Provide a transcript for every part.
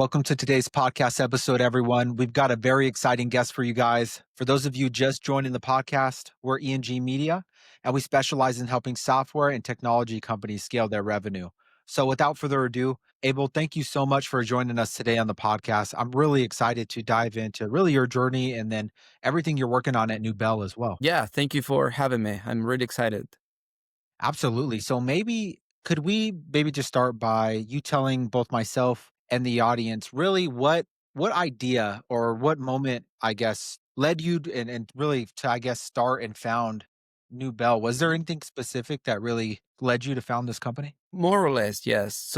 Welcome to today's podcast episode, everyone. We've got a very exciting guest for you guys. For those of you just joining the podcast, we're E.N.G Media, and we specialize in helping software and technology companies scale their revenue. So, without further ado, Abel, thank you so much for joining us today on the podcast. I'm really excited to dive into really your journey and then everything you're working on at Nubel as well. Yeah, thank you for having me. I'm really excited. Absolutely. So maybe could we maybe just start by you telling both myself and the audience really what idea or what moment I guess led you and really to I guess start and found New Bell? Was there Mhm. anything specific that really led you to found this company? More or less, yes.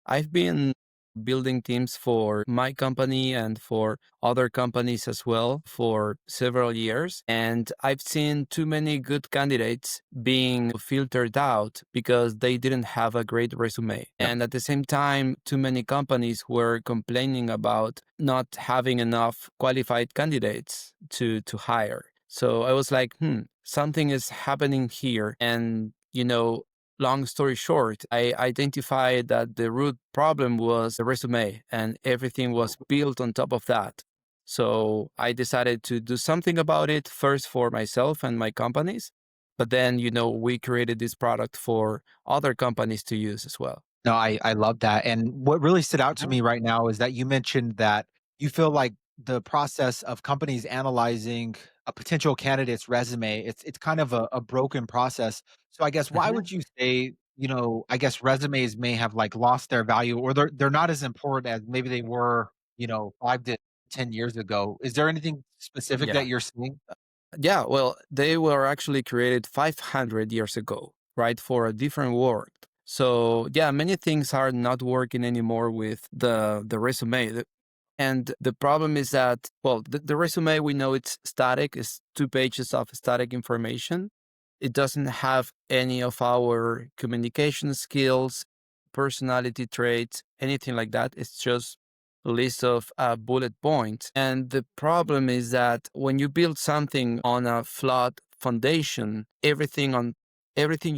I've been building teams for my company and for other companies as well for several years. And I've seen too many good candidates being filtered out because they didn't have a great resume. Yep. And at the same time, too many companies were complaining about not having enough qualified candidates to hire. So I was like, something is happening here. And, long story short, I identified that the root problem was the resume and everything was built on top of that. So I decided to do something about it first for myself and my companies. But then, we created this product for other companies to use as well. No, I love that. And what really stood out to Mhm. me right now is that you mentioned that you feel like the process of companies analyzing a potential candidate's resume, it's kind of a broken process. So I guess why Mhm. would you say, I guess resumes may have like lost their value or they're not as important as maybe they were, 5 to 10 years ago. Is there anything specific that Yeah. you're seeing? Yeah. Well, they were actually created 500 years ago, right? For a different world. So yeah, many things are not working anymore with the resume. And the problem is that, well, the resume, we know it's static, it's 2 pages of static information. It doesn't have any of our communication skills, personality traits, anything like that. It's just a list of bullet points. And the problem is that when you build something on a flawed foundation, everything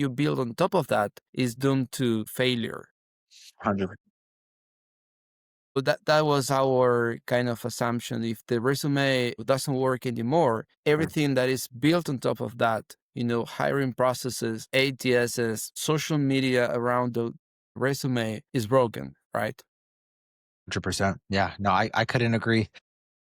you build on top of that is doomed to failure. 100. So that was our kind of assumption. If the resume doesn't work anymore, everything that is built on top of that, hiring processes, ATSs, social media around the resume is broken, right? 100%. Yeah, no, I couldn't agree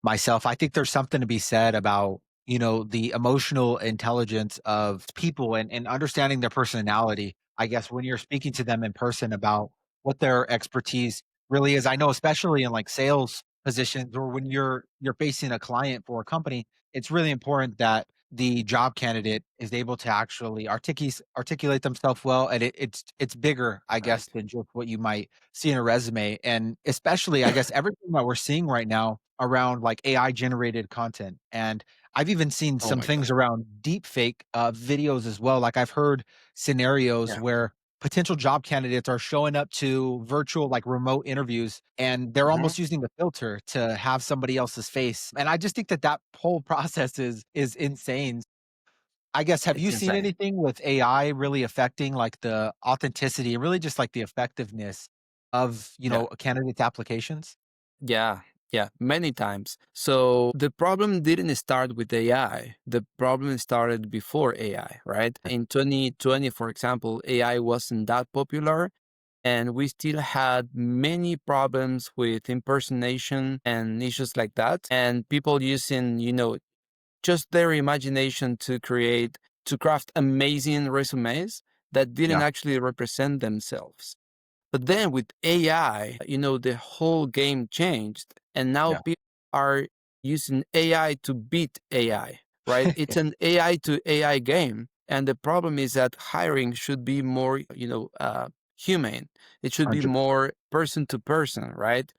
myself. I think there's something to be said about, the emotional intelligence of people and understanding their personality. I guess when you're speaking to them in person about what their expertise really is. I know especially in like sales positions or when you're facing a client for a company, it's really important that the job candidate is able to actually articulate themselves well and it's bigger, I guess, Right. than just what you might see in a resume. And especially, I guess, everything that we're seeing right now around like AI generated content. And I've even seen Oh some my God. things around deep fake videos as well. Like I've heard scenarios Yeah. where potential job candidates are showing up to virtual like remote interviews and they're Mhm. almost using a filter to have somebody else's face. And I just think that that whole process is insane. I guess, have you It's seen insane. anything with AI really affecting, like, the authenticity and really just, like, the effectiveness of, Yeah. candidates' applications? Yeah, yeah, many times. So the problem didn't start with AI. The problem started before AI, right? In 2020, for example, AI wasn't that popular, and we still had many problems with impersonation and issues like that. And people using, just their imagination to craft amazing resumes that didn't Yeah, actually represent themselves. But then with AI, the whole game changed. And now yeah. people are using AI to beat AI, right? It's an AI to AI game. And the problem is that hiring should be more, humane. It should be 100%. more person to person, right?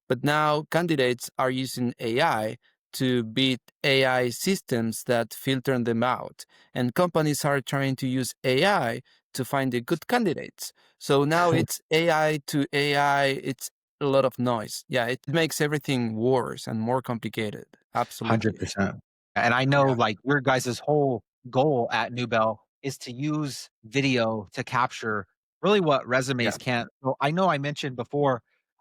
But now candidates are using AI to beat AI systems that filter them out. And companies are trying to use AI to find the good candidates. So now it's AI to AI. It's a lot of noise. Yeah, it makes everything worse and more complicated. Absolutely. 100%. And I know, Yeah. like, your guys' whole goal at Nubel is to use video to capture really what Yeah. resumes can't. So I know I mentioned before,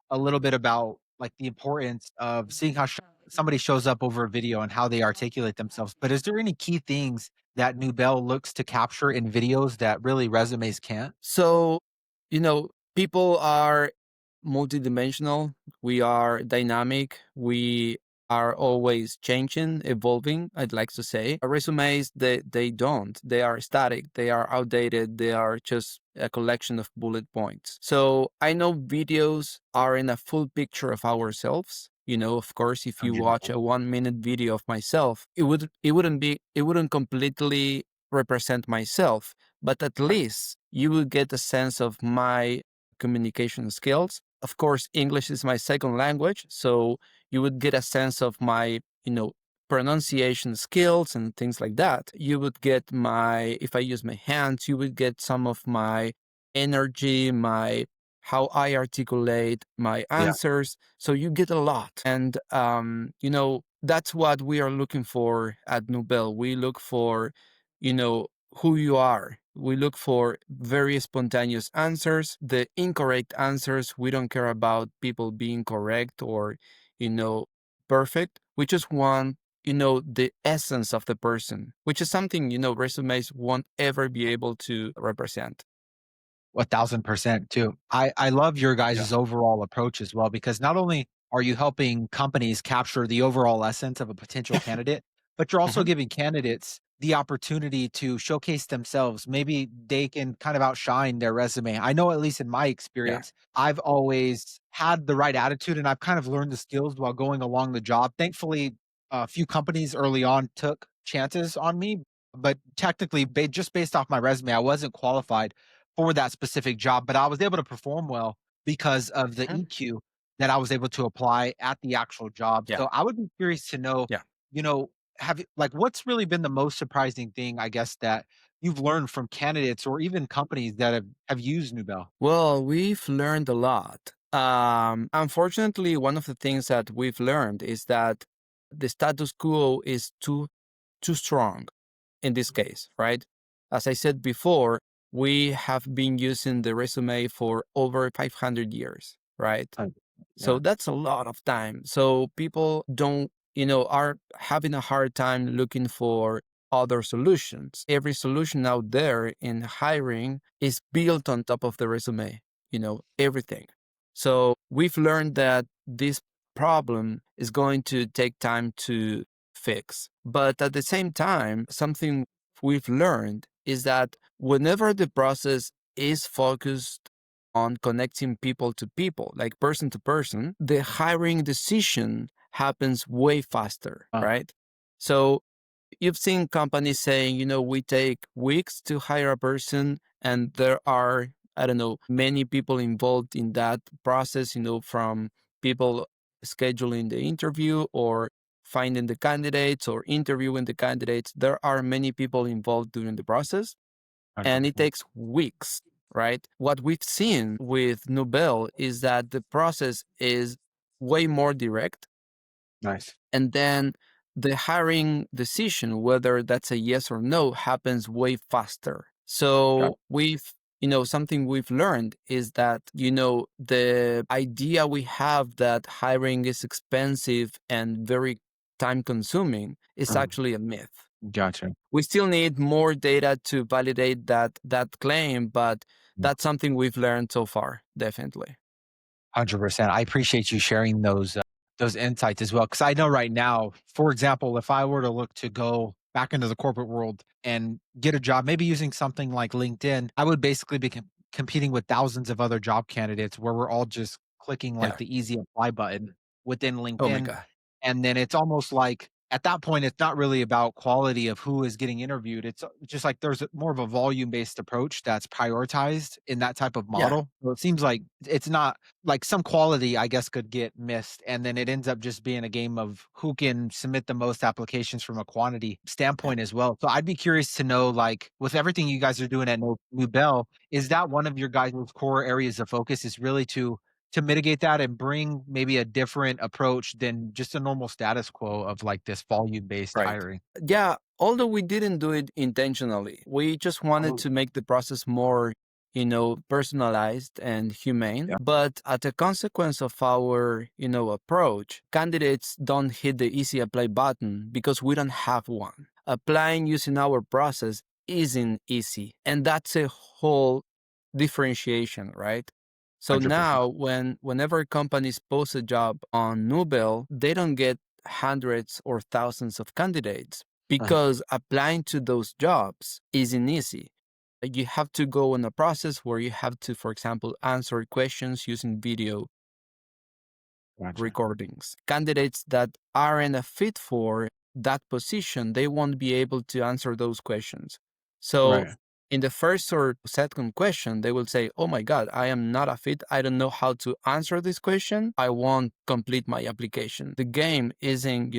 a little bit about like the importance of seeing how somebody shows up over a video and how they articulate themselves. But is there any key things that Nubel looks to capture in videos that really resumes can't? So, people are multidimensional. We are dynamic. We are always changing, evolving, I'd like to say. Resumes, they don't. They are static. They are outdated. They are just a collection of bullet points. So I know videos are in a full picture of ourselves. Of course, if you watch a 1 minute video of myself, it wouldn't completely represent myself, but at least you will get a sense of my communication skills. Of course, English is my second language, so you would get a sense of my, pronunciation skills and things like that. You would get if I use my hands, you would get some of my energy, my how I articulate my Yeah. answers. So you get a lot. And, that's what we are looking for at Nubel. We look for, who you are. We look for very spontaneous answers. The incorrect answers, we don't care about people being correct or, you know, perfect. We just want, the essence of the person, which is something, resumes won't ever be able to represent. 1,000% too. I love your Yeah. guys' overall approach as well, because not only are you helping companies capture the overall essence of a potential candidate, but you're also Mhm. giving candidates the opportunity to showcase themselves. Maybe they can kind of outshine their resume. I know, at least in my Yeah. experience, I've always had the right attitude and I've kind of learned the skills while going along the job. Thankfully, a few companies early on took chances on me, but technically, just based off my resume, I wasn't qualified for that specific job, but I was able to perform well because of the Mhm. EQ that I was able to apply at the actual job. Yeah. So I would be curious to know, Yeah. you know, like what's really been the most surprising thing, I guess, that you've learned from candidates or even companies that have used Nubel? Well, we've learned a lot. Unfortunately, one of the things that we've learned is that the status quo is too strong in this case, right? As I said before, we have been using the resume for over 500 years, right? Uh, So yeah, that's a lot of time. So people don't, are having a hard time looking for other solutions. Every solution out there in hiring is built on top of the resume, everything. So we've learned that this problem is going to take time to fix. But at the same time, something we've learned is that whenever the process is focused on connecting people to people, like person to person, the hiring decision happens way faster, uh, right? So you've seen companies saying, we take weeks to hire a person, and there are, I don't know, many people involved in that process, from people scheduling the interview or finding the candidates or interviewing the candidates. There are many people involved during the process, and it 100%. takes weeks, right? What we've seen with Nubel is that the process is way more direct, Nice. and then the hiring decision, whether that's a yes or no, happens way faster. Got So something we've learned is that, the idea we have that hiring is expensive and very time consuming is actually a myth. Gotcha. We still need more data to validate that claim, but that's something we've learned so far, definitely. 100%. I appreciate you sharing those insights as well. Because I know right now, for example, if I were to look to go back into the corporate world and get a job, maybe using something like LinkedIn, I would basically be competing with thousands of other job candidates where we're all just clicking like Yeah. the easy apply button within Oh my LinkedIn. god. And then it's almost like at that point, it's not really about quality of who is getting interviewed. It's just like there's more of a volume based approach that's prioritized in that type of Yeah. model. So it seems like it's not like some quality, I guess, could get missed. And then it ends up just being a game of who can submit the most applications from a quantity Yeah. standpoint as well. So I'd be curious to know, like, with everything you guys are doing at Nubel, is that one of your guys' core areas of focus is really to mitigate that and bring maybe a different approach than just a normal status quo of like this volume-based Right. hiring? Yeah, although we didn't do it intentionally, we just wanted Oh, to make the process more, personalized and humane. Yeah. But at the consequence of our, approach, candidates don't hit the easy apply button because we don't have one. Applying using our process isn't easy. And that's a whole differentiation, right? So 100%. now whenever companies post a job on Nubel, they don't get hundreds or thousands of candidates Uh, because applying to those jobs isn't easy. You have to go in a process where you have to, for example, answer questions using video Gotcha. recordings. Candidates that aren't a fit for that position, they won't be able to answer those questions. So, Right. in the first or second question, they will say, "Oh my God, I am not a fit. I don't know how to answer this question. I won't complete my application." The game isn't,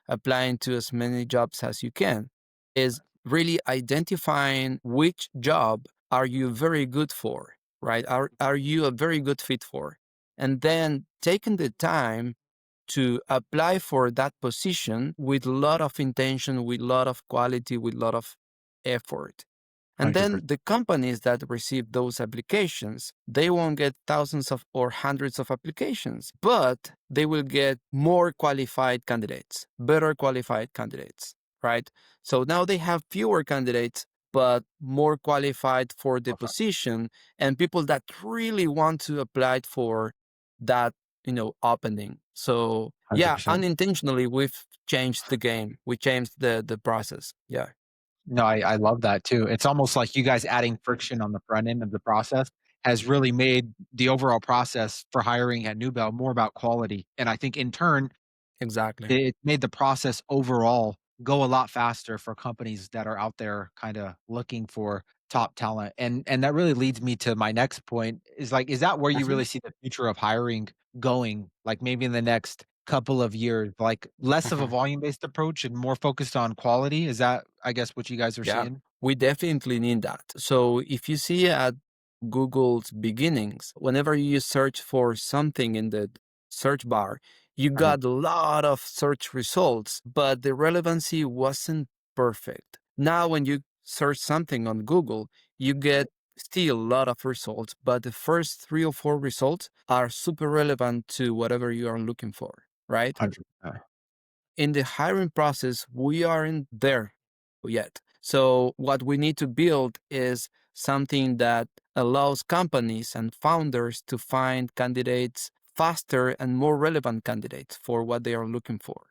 applying to as many jobs as you can, is really identifying which job are you very good for, right? Are you a very good fit for? And then taking the time to apply for that position with a lot of intention, with a lot of quality, with a lot of effort. And then 100%. the companies that receive those applications, they won't get thousands of or hundreds of applications, but they will get more qualified candidates, better qualified candidates, right? So now they have fewer candidates, but more qualified for the position and people that really want to apply for that, opening. So yeah, 100%. unintentionally, we've changed the game. We changed the process. Yeah, No, I love that too. It's almost like you guys adding friction on the front end of the process has really made the overall process for hiring at Nubel more about quality. And I think in turn, exactly. it made the process overall go a lot faster for companies that are out there kinda looking for top talent, and that really leads me to my next point is, like, is that where you Mhm, really see the future of hiring going? Like, maybe in the next couple of years, like, less of a mhm. volume-based approach and more focused on quality? Is that, I guess, what you guys are Yeah, seeing? we definitely need that. So if you see at Google's beginnings, whenever you search for something in the search bar, you Uh-huh, got a lot of search results, but the relevancy wasn't perfect. Now, when you search something on Google, you get still a lot of results, but the first three or four results are super relevant to whatever you are looking for, right? 100%. In the hiring process, we aren't there yet. So, what we need to build is something that allows companies and founders to find candidates faster and more relevant candidates for what they are looking for.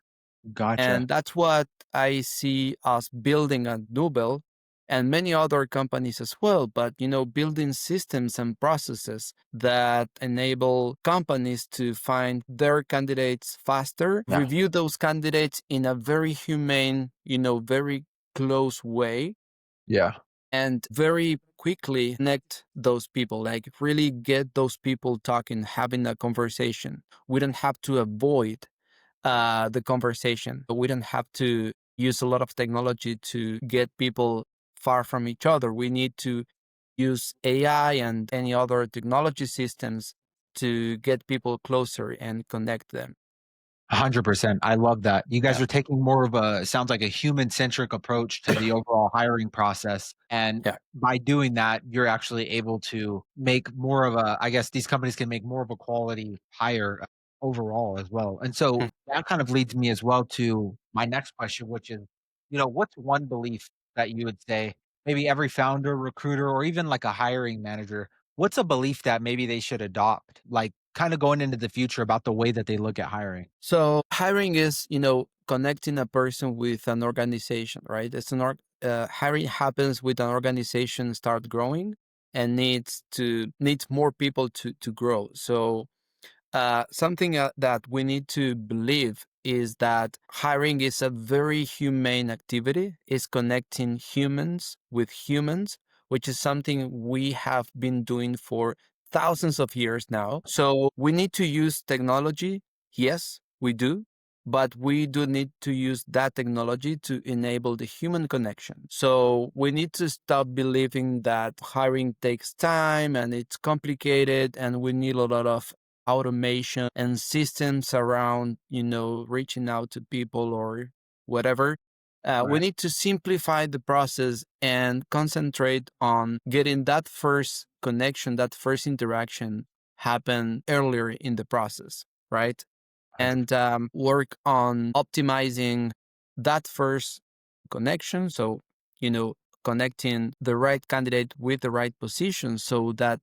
Gotcha. And that's what I see us building at Nubel and many other companies as well. But, building systems and processes that enable companies to find their candidates faster, Yeah, review those candidates in a very humane, very close way, yeah. and very quickly connect those people, like really get those people talking, having a conversation. We don't have to avoid the conversation. We don't have to use a lot of technology to get people far from each other. We need to use AI and any other technology systems to get people closer and connect them. 100%. I love that. You guys Yeah. are taking more of a sounds like a human-centric approach to the overall hiring process, and Yeah. by doing that, you're actually able to make more of a I guess these companies can make more of a quality hire, overall as well, and so Hmm. that kind of leads me as well to my next question, which is, what's one belief that you would say maybe every founder, recruiter, or even like a hiring manager, what's a belief that maybe they should adopt, like, kinda going into the future about the way that they look at hiring? So hiring is, connecting a person with an organization, right? Hiring happens with an organization start growing and needs more people to grow. So something that we need to believe is that hiring is a very humane activity. It's connecting humans with humans, which is something we have been doing for thousands of years now. So we need to use technology. Yes, we do. But we do need to use that technology to enable the human connection. So we need to stop believing that hiring takes time and it's complicated and we need a lot of automation and systems around, reaching out to people or whatever. We Right. need to simplify the process and concentrate on getting that first connection, that first interaction happen earlier in the process, right? 100. And work on optimizing that first connection. So, you know, connecting the right candidate with the right position so that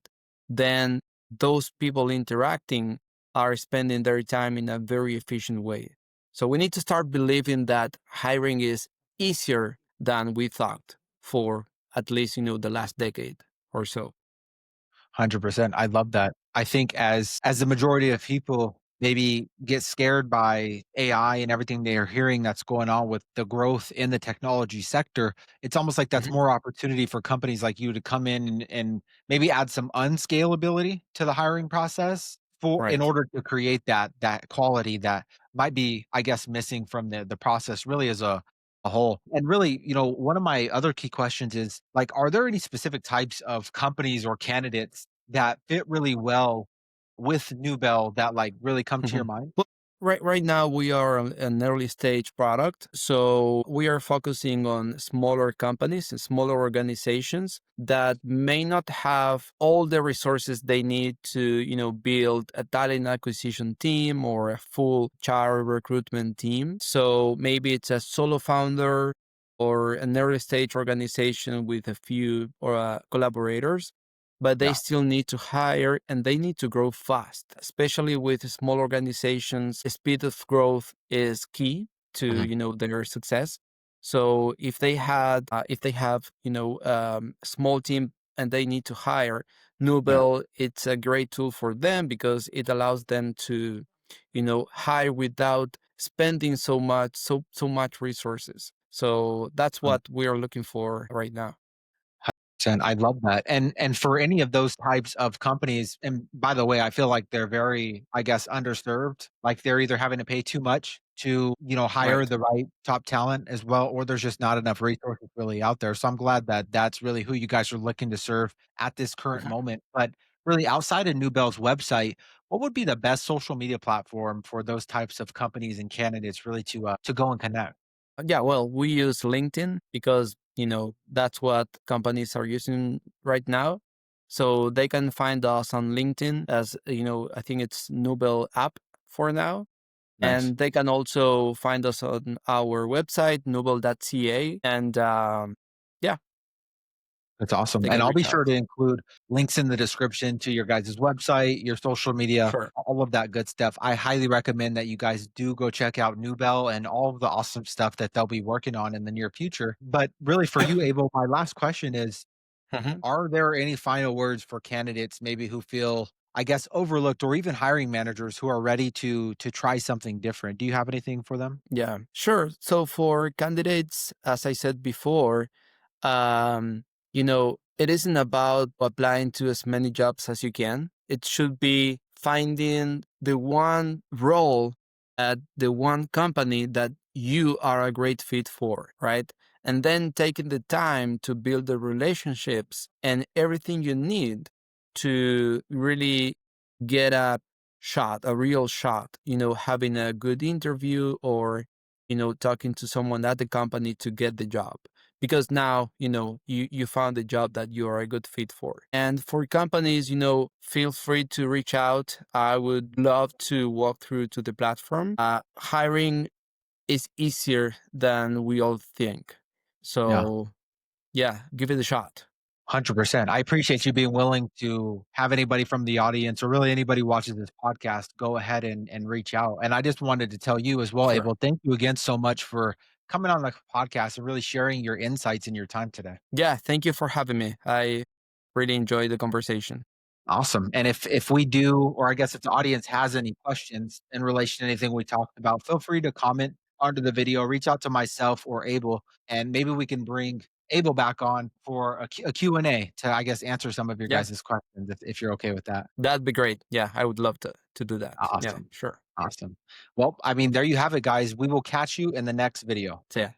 then those people interacting are spending their time in a very efficient way. So we need to start believing that hiring is easier than we thought for at least, the last decade or so. 100%. I love that. I think as the majority of people maybe get scared by AI and everything they are hearing that's going on with the growth in the technology sector, it's almost like that's Mhm. more opportunity for companies like you to come in and maybe add some unscalability to the hiring process for in Right. order to create that quality that might be, I guess, missing from the process really as a whole. And really, one of my other key questions is like, are there any specific types of companies or candidates that fit really well with Nubel that like really come to your Mhm. mind? Well, right now we are an early stage product, so we are focusing on smaller companies and smaller organizations that may not have all the resources they need to, build a talent acquisition team or a full HR recruitment team. So maybe it's a solo founder or an early stage organization with a few or collaborators, but they Yeah. still need to hire and they need to grow fast, especially with small organizations. Speed of growth is key to, Mhm. their success. So if they have, a small team and they need to hire, Yeah. Nubel, it's a great tool for them because it allows them to, hire without spending so much resources. So that's what we are looking for right now. And I love that. And for any of those types of companies, and by the way, I feel like they're very, I guess, underserved. Like they're either having to pay too much to, hire Right. the right top talent as well, or there's just not enough resources really out there. So I'm glad that that's really who you guys are looking to serve at this current Mhm. moment. But really, outside of Nubel's website, what would be the best social media platform for those types of companies and candidates really to go and connect? Yeah, well, we use LinkedIn because, that's what companies are using right now. So they can find us on LinkedIn as, I think it's Nubel app for now. Nice. And they can also find us on our website, nubel.ca. And yeah, That's awesome, they and can I'll be reach sure out. to include links in the description to your guys' website, your social media, Sure. all of that good stuff. I highly recommend that you guys do go check out Nubel and all of the awesome stuff that they'll be working on in the near future. But really for you, Abel, my last question is, Mhm. are there any final words for candidates maybe who feel, I guess, overlooked or even hiring managers who are ready to try something different? Do you have anything for them? Yeah, sure. So for candidates, as I said before, it isn't about applying to as many jobs as you can. It should be finding the one role at the one company that you are a great fit for, right? And then taking the time to build the relationships and everything you need to really get a shot, a real shot, having a good interview or, talking to someone at the company to get the job because now you found a job that you are a good fit for. And for companies, feel free to reach out. I would love to walk through to the platform. Hiring is easier than we all think, Yeah. so yeah, give it a shot. 100%. I appreciate you being willing to have anybody from the audience or really anybody who watches this podcast go ahead and reach out. And I just wanted to tell you as well, Sure. Abel, thank you again so much for coming on the podcast and really sharing your insights and your time today. Yeah, thank you for having me. I really enjoyed the conversation. Awesome. And if we do, or I guess if the audience has any questions in relation to anything we talked about, feel free to comment under the video, reach out to myself or Abel, and maybe we can bring Abel back on for a Q&A to, I guess, answer some of your Yeah, guys' questions if you're okay with that. that'd be great. Yeah, I would love to do that. Yeah, Awesome. sure. Awesome. Well, I mean, there you have it, guys. We will catch you in the next video. So yeah,